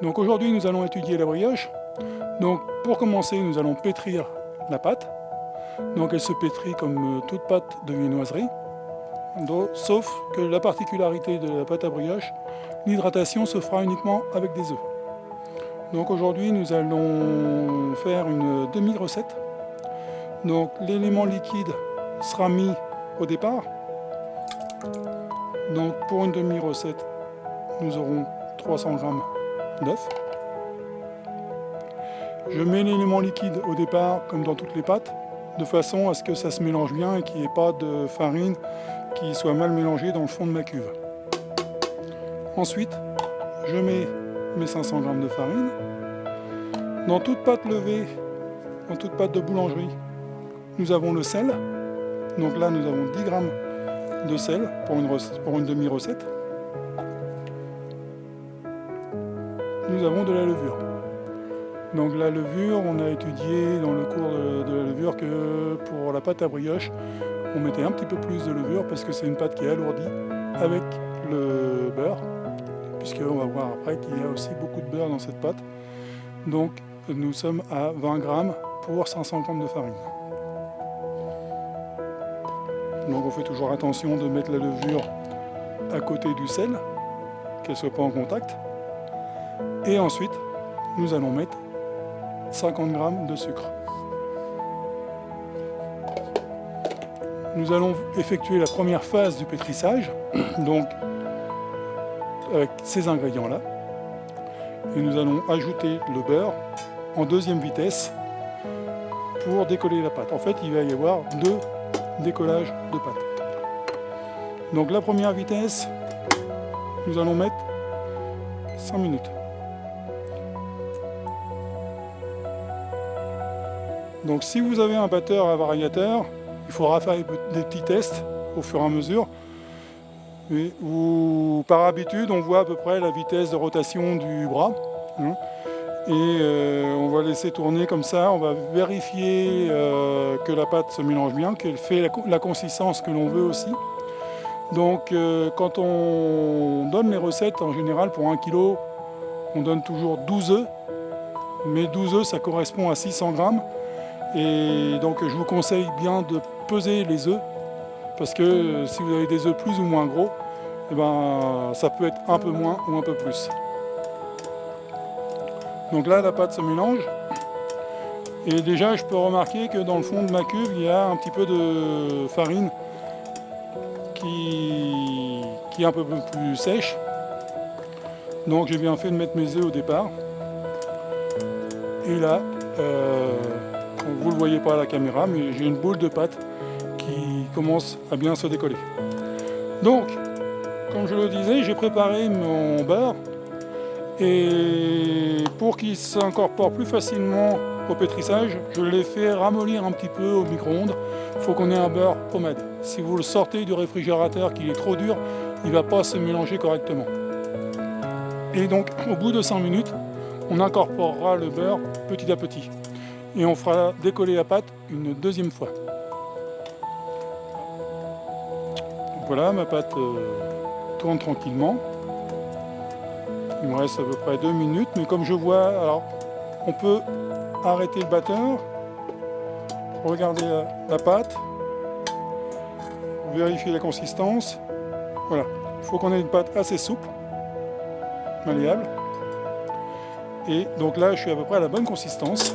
Donc aujourd'hui nous allons étudier la brioche. Donc pour commencer nous allons pétrir la pâte. Donc elle se pétrit comme toute pâte de viennoiserie. Donc, sauf que la particularité de la pâte à brioche, l'hydratation se fera uniquement avec des œufs. Donc aujourd'hui nous allons faire une demi-recette. Donc l'élément liquide sera mis au départ. Donc pour une demi-recette, nous aurons 300 g d'œufs. Je mets l'élément liquide au départ comme dans toutes les pâtes, de façon à ce que ça se mélange bien et qu'il n'y ait pas de farine qui soit mal mélangée dans le fond de ma cuve. Ensuite, je mets mes 500 g de farine. Dans toute pâte levée, dans toute pâte de boulangerie, nous avons le sel. Donc là, nous avons 10 g de sel pour une demi-recette. Nous avons de la levure. Donc la levure, on a étudié dans le cours de la levure que pour la pâte à brioche, on mettait un petit peu plus de levure parce que c'est une pâte qui est alourdie avec le beurre, puisqu'on va voir après qu'il y a aussi beaucoup de beurre dans cette pâte. Donc nous sommes à 20 g pour 500 g de farine. Donc on fait toujours attention de mettre la levure à côté du sel, qu'elle ne soit pas en contact. Et ensuite, nous allons mettre 50 g de sucre. Nous allons effectuer la première phase du pétrissage, donc avec ces ingrédients-là. Et nous allons ajouter le beurre en deuxième vitesse pour décoller la pâte. En fait, il va y avoir 2 décollages de pâte. Donc la première vitesse, nous allons mettre 5 minutes. Donc si vous avez un batteur à variateur, il faudra faire des petits tests au fur et à mesure. Où par habitude, on voit à peu près la vitesse de rotation du bras. Et on va laisser tourner comme ça, on va vérifier que la pâte se mélange bien, qu'elle fait la consistance que l'on veut aussi. Donc quand on donne les recettes, en général pour 1 kg, on donne toujours 12 œufs. Mais 12 œufs, ça correspond à 600 g. Et donc je vous conseille bien de peser les œufs, parce que si vous avez des œufs plus ou moins gros, eh ben, ça peut être un peu moins ou un peu plus. Donc là, la pâte se mélange. Et déjà, je peux remarquer que dans le fond de ma cuve, il y a un petit peu de farine qui est un peu plus sèche. Donc j'ai bien fait de mettre mes œufs au départ. Et là, vous ne le voyez pas à la caméra, mais j'ai une boule de pâte qui commence à bien se décoller. Donc, comme je le disais, j'ai préparé mon beurre. Et pour qu'il s'incorpore plus facilement au pétrissage, je l'ai fait ramollir un petit peu au micro-ondes. Il faut qu'on ait un beurre pommade. Si vous le sortez du réfrigérateur, qu'il est trop dur, il ne va pas se mélanger correctement. Et donc, au bout de 5 minutes, on incorporera le beurre petit à petit. Et on fera décoller la pâte une deuxième fois. Voilà, ma pâte tourne tranquillement. Il me reste à peu près 2 minutes, mais comme je vois, alors on peut arrêter le batteur, regarder la pâte, vérifier la consistance. Voilà, il faut qu'on ait une pâte assez souple, malléable. Et donc là, je suis à peu près à la bonne consistance.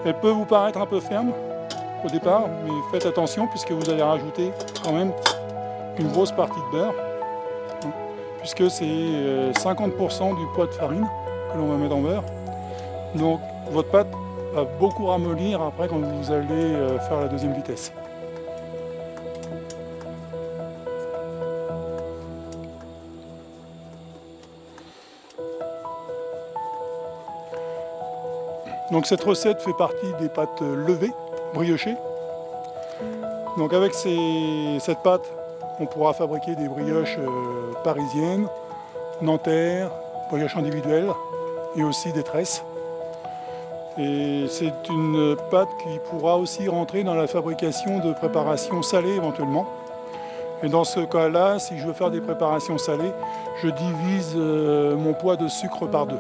Elle peut vous paraître un peu ferme au départ, mais faites attention puisque vous allez rajouter quand même une grosse partie de beurre, puisque c'est 50% du poids de farine que l'on va mettre en beurre. Donc votre pâte va beaucoup ramollir après quand vous allez faire la deuxième vitesse. Donc cette recette fait partie des pâtes levées, briochées. Donc avec cette pâte, on pourra fabriquer des brioches parisiennes, nanterres, brioches individuelles et aussi des tresses. Et c'est une pâte qui pourra aussi rentrer dans la fabrication de préparations salées éventuellement. Et dans ce cas-là, si je veux faire des préparations salées, je divise mon poids de sucre par 2.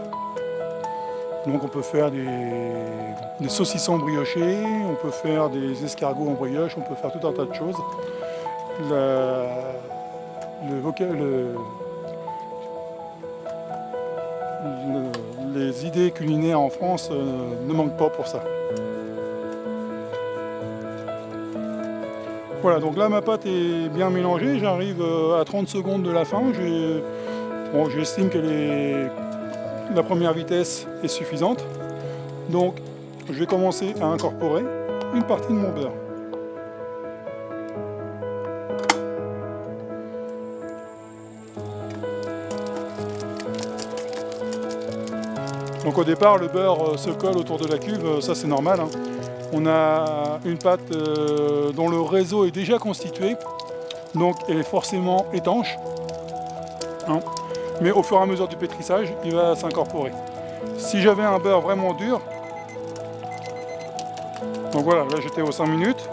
Donc on peut faire des saucissons briochés, on peut faire des escargots en brioche, on peut faire tout un tas de choses. Les idées culinaires en France ne manquent pas pour ça. Voilà, donc là ma pâte est bien mélangée, j'arrive à 30 secondes de la fin. J'estime que la première vitesse est suffisante. Donc je vais commencer à incorporer une partie de mon beurre. Donc au départ le beurre se colle autour de la cuve, ça c'est normal, hein. On a une pâte dont le réseau est déjà constitué, donc elle est forcément étanche, hein. Mais au fur et à mesure du pétrissage, il va s'incorporer. Si j'avais un beurre vraiment dur, donc voilà, là j'étais aux 5 minutes,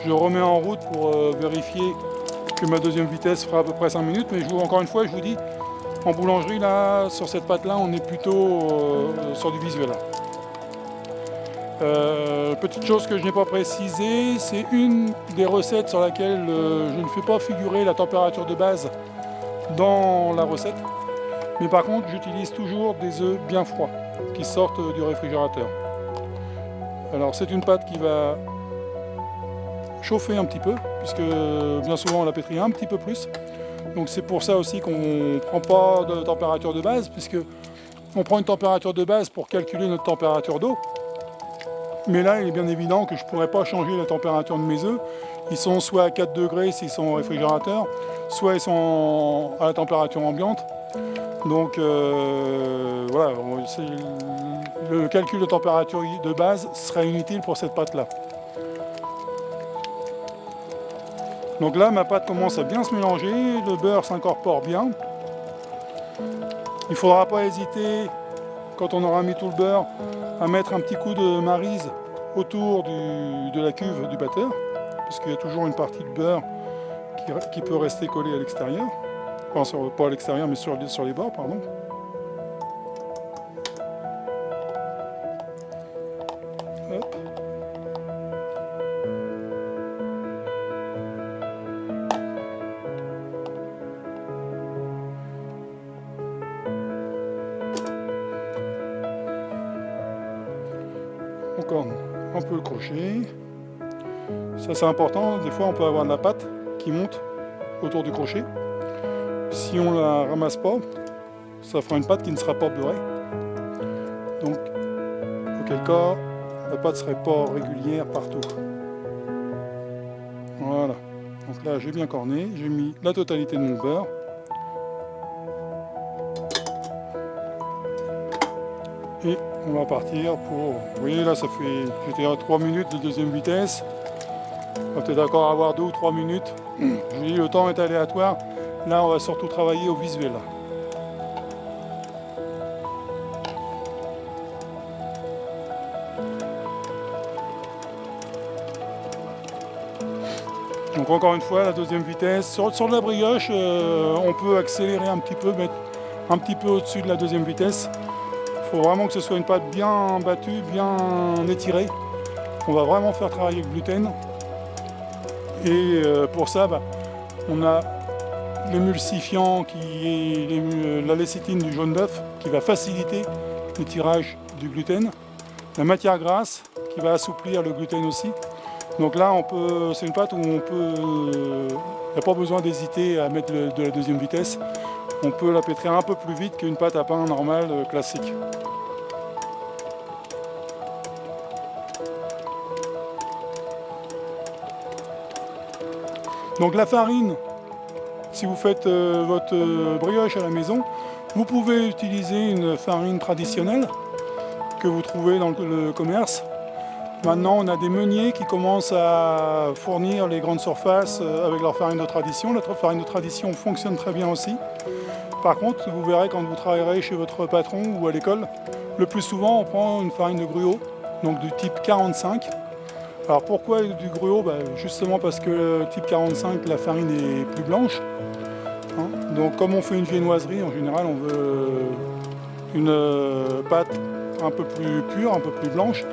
je remets en route pour vérifier que ma deuxième vitesse fera à peu près 5 minutes, mais encore une fois, je vous dis, en boulangerie, là, sur cette pâte-là, on est plutôt sur du visuel. Petite chose que je n'ai pas précisée, c'est une des recettes sur laquelle je ne fais pas figurer la température de base dans la recette. Mais par contre, j'utilise toujours des œufs bien froids qui sortent du réfrigérateur. Alors c'est une pâte qui va chauffer un petit peu, puisque bien souvent on la pétrit un petit peu plus. Donc c'est pour ça aussi qu'on ne prend pas de température de base, puisque on prend une température de base pour calculer notre température d'eau. Mais là, il est bien évident que je ne pourrais pas changer la température de mes œufs. Ils sont soit à 4 degrés s'ils sont au réfrigérateur, soit ils sont à la température ambiante. Donc voilà, le calcul de température de base serait inutile pour cette pâte-là. Donc là, ma pâte commence à bien se mélanger, le beurre s'incorpore bien. Il ne faudra pas hésiter, quand on aura mis tout le beurre, à mettre un petit coup de maryse autour de la cuve du batteur, puisqu'il y a toujours une partie de beurre qui peut rester collée à l'extérieur. Enfin, pas à l'extérieur, mais sur les bords, pardon. Hop. On corne un peu le crochet. Ça c'est important, des fois on peut avoir de la pâte qui monte autour du crochet. Si on ne la ramasse pas, ça fera une pâte qui ne sera pas beurrée. Donc, auquel cas, la pâte ne serait pas régulière partout. Voilà. Donc là, j'ai bien corné, j'ai mis la totalité de mon beurre. Et on va partir pour... Vous voyez, là, ça fait... J'étais à 3 minutes de deuxième vitesse. On va peut-être encore avoir 2 ou 3 minutes. Je vous dis, le temps est aléatoire. Là, on va surtout travailler au visuel. Donc encore une fois, la deuxième vitesse. Sur de la brioche, on peut accélérer un petit peu, mettre un petit peu au-dessus de la deuxième vitesse. Il faut vraiment que ce soit une pâte bien battue, bien étirée. On va vraiment faire travailler le gluten. Et pour ça, on a l'émulsifiant qui est la lécithine du jaune d'œuf qui va faciliter le tirage du gluten. La matière grasse qui va assouplir le gluten aussi. Donc là, c'est une pâte où il n'y a pas besoin d'hésiter à mettre de la deuxième vitesse. On peut la pétrir un peu plus vite qu'une pâte à pain normale classique. Donc la farine, si vous faites votre brioche à la maison, vous pouvez utiliser une farine traditionnelle que vous trouvez dans le commerce. Maintenant, on a des meuniers qui commencent à fournir les grandes surfaces avec leur farine de tradition. La farine de tradition fonctionne très bien aussi. Par contre, vous verrez quand vous travaillerez chez votre patron ou à l'école, le plus souvent, on prend une farine de gruau, donc du type 45. Alors pourquoi du gruau? Justement parce que le type 45, la farine est plus blanche. Hein. Donc comme on fait une viennoiserie, en général on veut une pâte un peu plus pure, un peu plus blanche.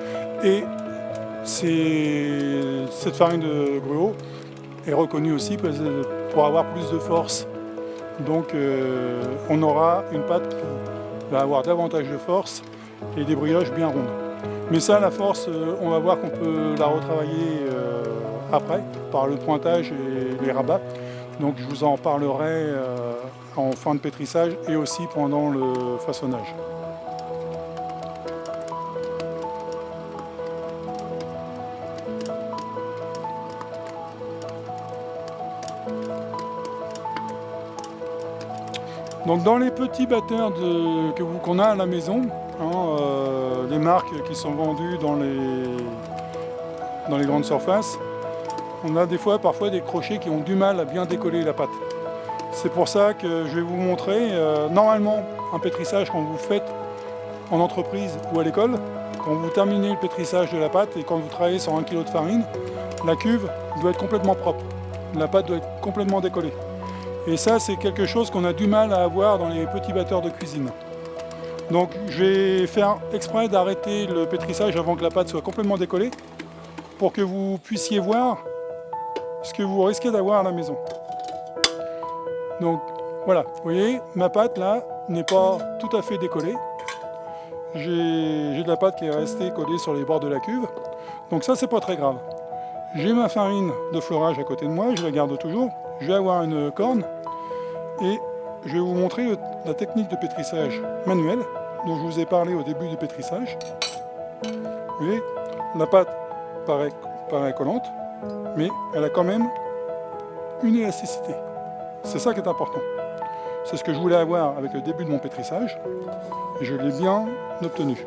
Et cette farine de gruau est reconnue aussi pour avoir plus de force. Donc on aura une pâte qui va avoir davantage de force et des brioches bien rondes. Mais ça, la force, on va voir qu'on peut la retravailler après par le pointage et les rabats. Donc je vous en parlerai en fin de pétrissage et aussi pendant le façonnage. Donc dans les petits batteurs qu'on a à la maison, les marques qui sont vendues dans les grandes surfaces, on a parfois des crochets qui ont du mal à bien décoller la pâte. C'est pour ça que je vais vous montrer, normalement un pétrissage quand vous faites en entreprise ou à l'école, quand vous terminez le pétrissage de la pâte et quand vous travaillez sur 1 kg de farine, la cuve doit être complètement propre, la pâte doit être complètement décollée. Et ça, c'est quelque chose qu'on a du mal à avoir dans les petits batteurs de cuisine. Donc je vais faire exprès d'arrêter le pétrissage avant que la pâte soit complètement décollée pour que vous puissiez voir ce que vous risquez d'avoir à la maison. Donc voilà, vous voyez, ma pâte là n'est pas tout à fait décollée. J'ai de la pâte qui est restée collée sur les bords de la cuve. Donc ça, c'est pas très grave. J'ai ma farine de fleurage à côté de moi, je la garde toujours. Je vais avoir une corne et je vais vous montrer la technique de pétrissage manuel dont je vous ai parlé au début du pétrissage. Vous voyez, la pâte paraît collante, mais elle a quand même une élasticité. C'est ça qui est important. C'est ce que je voulais avoir avec le début de mon pétrissage et je l'ai bien obtenu.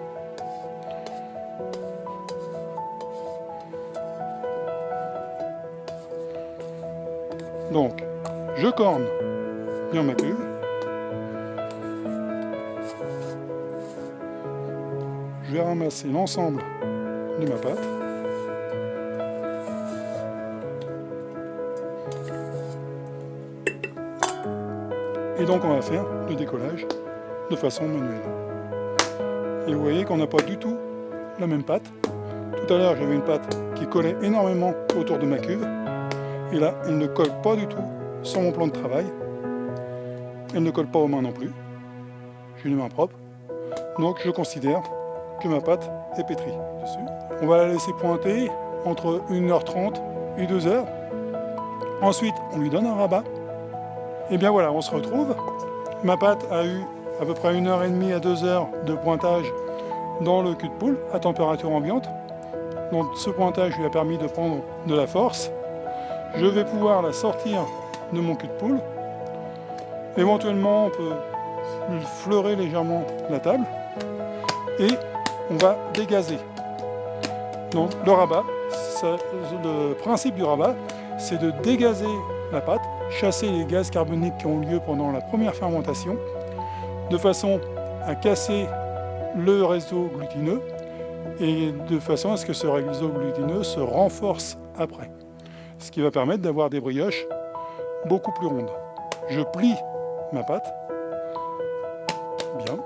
Donc, je corne bien ma cuve. Je vais ramasser l'ensemble de ma pâte. Et donc on va faire le décollage de façon manuelle. Et vous voyez qu'on n'a pas du tout la même pâte. Tout à l'heure j'avais une pâte qui collait énormément autour de ma cuve. Et là, elle ne colle pas du tout sur mon plan de travail. Elle ne colle pas aux mains non plus. J'ai une main propre. Donc je considère que ma pâte est pétrie dessus. On va la laisser pointer entre 1h30 et 2h. Ensuite, on lui donne un rabat. Et bien voilà, on se retrouve. Ma pâte a eu à peu près 1h30 à 2h de pointage dans le cul de poule à température ambiante. Donc ce pointage lui a permis de prendre de la force. Je vais pouvoir la sortir de mon cul de poule. Éventuellement, on peut fleurer légèrement la table et on va dégazer. Donc le rabat, le principe du rabat, c'est de dégazer la pâte, chasser les gaz carboniques qui ont lieu pendant la première fermentation, de façon à casser le réseau glutineux et de façon à ce que ce réseau glutineux se renforce après. Ce qui va permettre d'avoir des brioches beaucoup plus rondes. Je plie ma pâte, bien,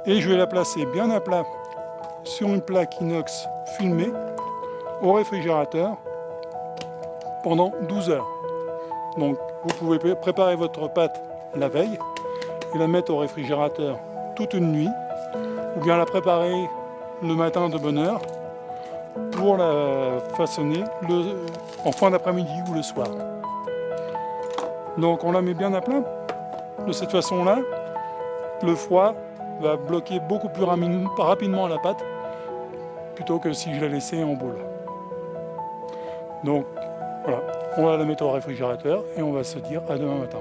et je vais la placer bien à plat sur une plaque inox filmée au réfrigérateur pendant 12 heures. Donc vous pouvez préparer votre pâte la veille et la mettre au réfrigérateur toute une nuit, ou bien la préparer le matin de bonne heure pour la façonner en fin d'après-midi ou le soir. Donc on la met bien à plat. De cette façon-là, le froid va bloquer beaucoup plus rapidement la pâte plutôt que si je la laissais en boule. Donc voilà, on va la mettre au réfrigérateur et on va se dire à demain matin.